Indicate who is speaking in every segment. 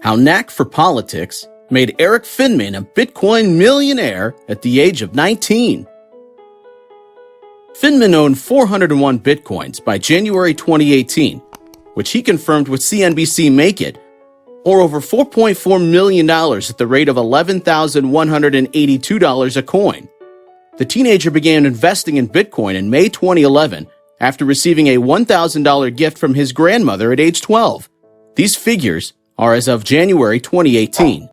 Speaker 1: How Knack for Politics made Erik Finman a Bitcoin millionaire at the age of 19. Finman owned 401 Bitcoins by January 2018, which he confirmed with CNBC Make It, or over $4.4 million at the rate of $11,182 a coin. The teenager began investing in Bitcoin in May 2011 after receiving a $1,000 gift from his grandmother at age 12. These figures are as of January 2018.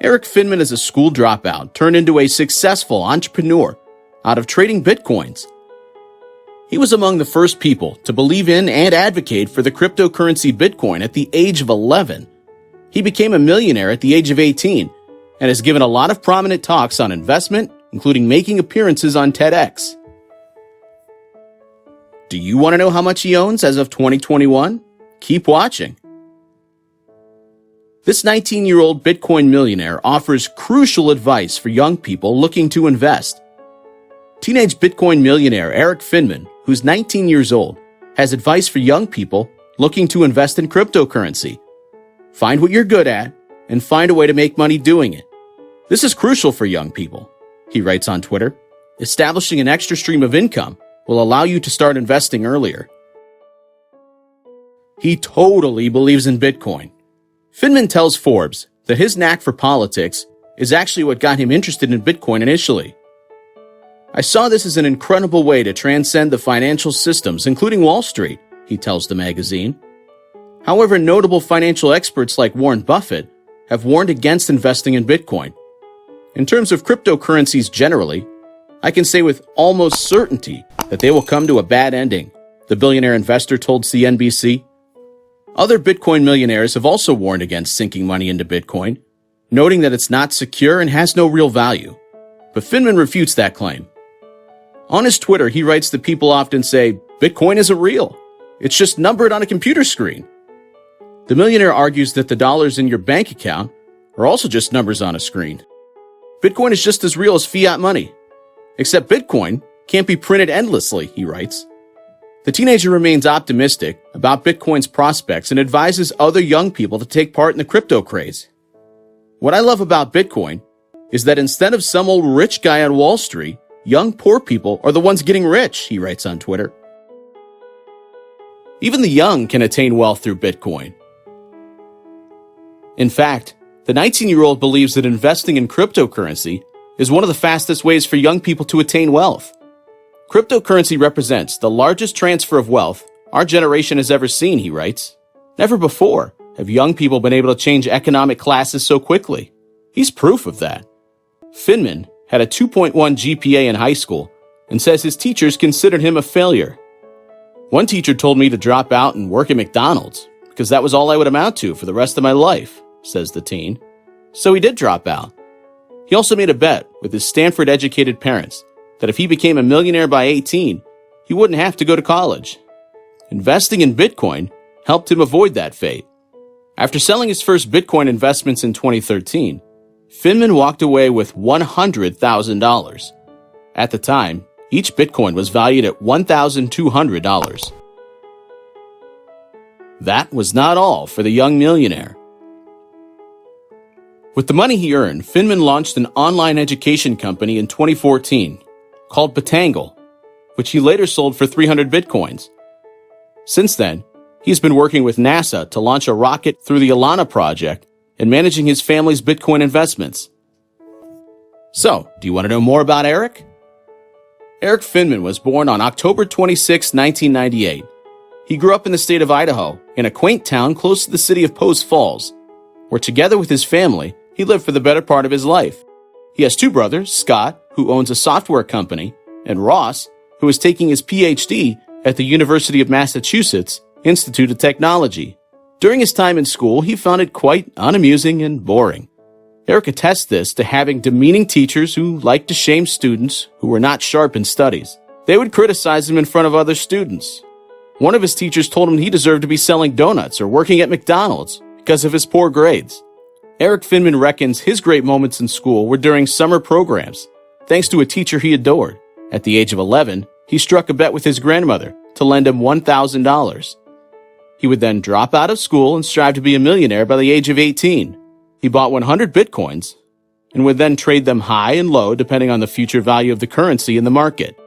Speaker 1: Erik Finman is a school dropout turned into a successful entrepreneur out of trading Bitcoins. He was among the first people to believe in and advocate for the cryptocurrency Bitcoin at the age of 11. He became a millionaire at the age of 18 and has given a lot of prominent talks on investment, including making appearances on TEDx. Do you want to know how much he owns as of 2021? Keep watching. This 19-year-old Bitcoin millionaire offers crucial advice for young people looking to invest. Teenage Bitcoin millionaire Erik Finman, who's 19 years old, has advice for young people looking to invest in cryptocurrency. Find what you're good at and find a way to make money doing it. This is crucial for young people, he writes on Twitter. Establishing an extra stream of income will allow you to start investing earlier. He totally believes in Bitcoin. Finman tells Forbes that his knack for politics is actually what got him interested in Bitcoin initially. I saw this as an incredible way to transcend the financial systems, including Wall Street, he tells the magazine. However, notable financial experts like Warren Buffett have warned against investing in Bitcoin. In terms of cryptocurrencies generally, I can say with almost certainty that they will come to a bad ending, the billionaire investor told CNBC. Other Bitcoin millionaires have also warned against sinking money into Bitcoin, noting that it's not secure and has no real value. But Finman refutes that claim. On his Twitter, he writes that people often say, Bitcoin isn't real. It's just numbered on a computer screen. The millionaire argues that the dollars in your bank account are also just numbers on a screen. Bitcoin is just as real as fiat money. Except Bitcoin can't be printed endlessly, he writes. The teenager remains optimistic about Bitcoin's prospects and advises other young people to take part in the crypto craze. What I love about Bitcoin is that instead of some old rich guy on Wall Street, young poor people are the ones getting rich, he writes on Twitter. Even the young can attain wealth through Bitcoin. In fact, the 19-year-old believes that investing in cryptocurrency is one of the fastest ways for young people to attain wealth. Cryptocurrency represents the largest transfer of wealth our generation has ever seen, he writes. Never before have young people been able to change economic classes so quickly. He's proof of that. Finman had a 2.1 GPA in high school and says his teachers considered him a failure. One teacher told me to drop out and work at McDonald's because that was all I would amount to for the rest of my life, says the teen. So he did drop out. He also made a bet with his Stanford-educated parents that if he became a millionaire by 18, he wouldn't have to go to college. Investing in Bitcoin helped him avoid that fate. After selling his first Bitcoin investments in 2013, Finman walked away with $100,000. At the time, each Bitcoin was valued at $1,200. That was not all for the young millionaire. With the money he earned, Finman launched an online education company in 2014 called Batangle, which he later sold for 300 Bitcoins. Since then, he's been working with NASA to launch a rocket through the Alana project and managing his family's Bitcoin investments. So, do you want to know more about Erik? Erik Finman was born on October 26, 1998. He grew up in the state of Idaho, in a quaint town close to the city of Post Falls, where together with his family, he lived for the better part of his life. He has two brothers, Scott, who owns a software company, and Ross, who is taking his PhD at the University of Massachusetts Institute of Technology. During his time in school, he found it quite unamusing and boring. Erik attests this to having demeaning teachers who liked to shame students who were not sharp in studies. They would criticize him in front of other students. One of his teachers told him he deserved to be selling donuts or working at McDonald's because of his poor grades. Erik Finman reckons his great moments in school were during summer programs, thanks to a teacher he adored. At the age of 11, He struck a bet with his grandmother to lend him $1,000. He would then drop out of school and strive to be a millionaire by the age of 18. He bought 100 bitcoins and would then trade them high and low depending on the future value of the currency in the market.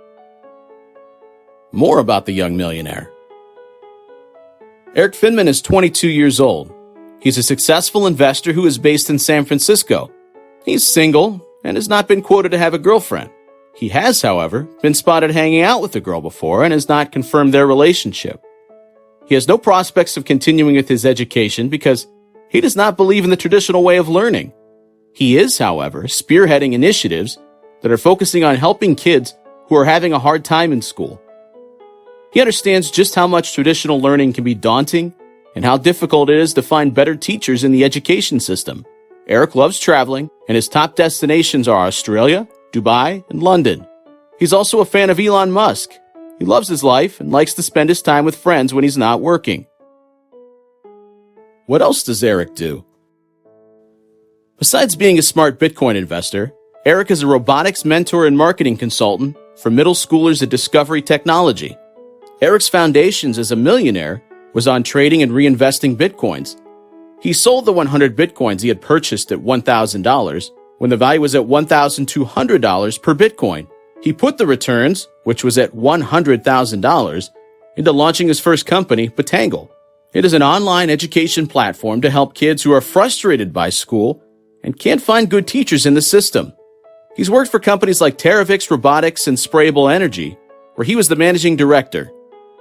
Speaker 1: More about the young millionaire. Erik Finman is 22 years old. He's a successful investor who is based in San Francisco. He's single and has not been quoted to have a girlfriend. He has, however, been spotted hanging out with a girl before and has not confirmed their relationship. He has no prospects of continuing with his education because he does not believe in the traditional way of learning. He is, however, spearheading initiatives that are focusing on helping kids who are having a hard time in school. He understands just how much traditional learning can be daunting and how difficult it is to find better teachers in the education system. Erik loves traveling, and his top destinations are Australia, Dubai, and London. He's also a fan of Elon Musk. He loves his life and likes to spend his time with friends when he's not working. What else does Erik do? Besides being a smart Bitcoin investor, Erik is a robotics mentor and marketing consultant for middle schoolers at Discovery Technology. Erik's foundations as a millionaire was on trading and reinvesting Bitcoins. He sold the 100 Bitcoins he had purchased at $1,000 when the value was at $1,200 per Bitcoin. He put the returns, which was at $100,000, into launching his first company, Attain. It is an online education platform to help kids who are frustrated by school and can't find good teachers in the system. He's worked for companies like Terravix Robotics and Sprayable Energy, where he was the managing director.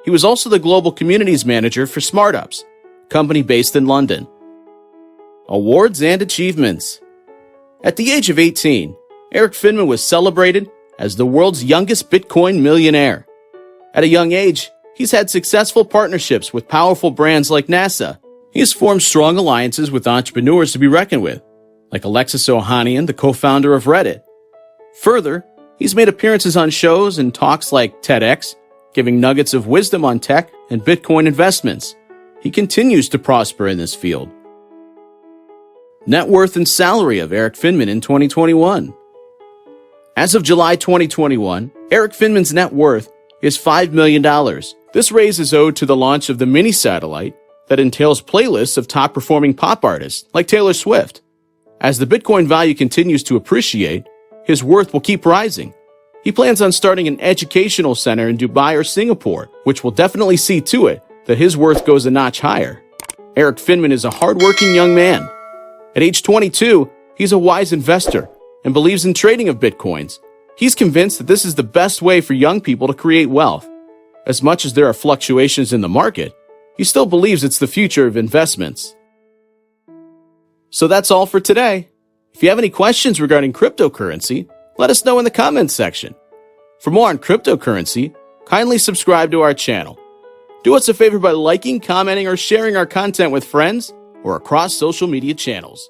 Speaker 1: He was also the global communities manager for SmartUps, a company based in London. Awards and achievements. At the age of 18, Erik Finman was celebrated as the world's youngest Bitcoin millionaire. At a young age, he's had successful partnerships with powerful brands like NASA. He has formed strong alliances with entrepreneurs to be reckoned with, like Alexis Ohanian, the co-founder of Reddit. Further, he's made appearances on shows and talks like TEDx, giving nuggets of wisdom on tech and Bitcoin investments. He continues to prosper in this field. Net worth and salary of Erik Finman in 2021. As of July 2021, Erik Finman's net worth is $5 million. This raise is owed to the launch of the mini satellite that entails playlists of top-performing pop artists like Taylor Swift. As the Bitcoin value continues to appreciate, his worth will keep rising. He plans on starting an educational center in Dubai or Singapore, which will definitely see to it that his worth goes a notch higher. Erik Finman is a hardworking young man. At age 22, he's a wise investor and believes in trading of Bitcoins. He's convinced that this is the best way for young people to create wealth. As much as there are fluctuations in the market, he still believes it's the future of investments. So that's all for today. If you have any questions regarding cryptocurrency, let us know in the comments section. For more on cryptocurrency, kindly subscribe to our channel. Do us a favor by liking, commenting, or sharing our content with friends or across social media channels.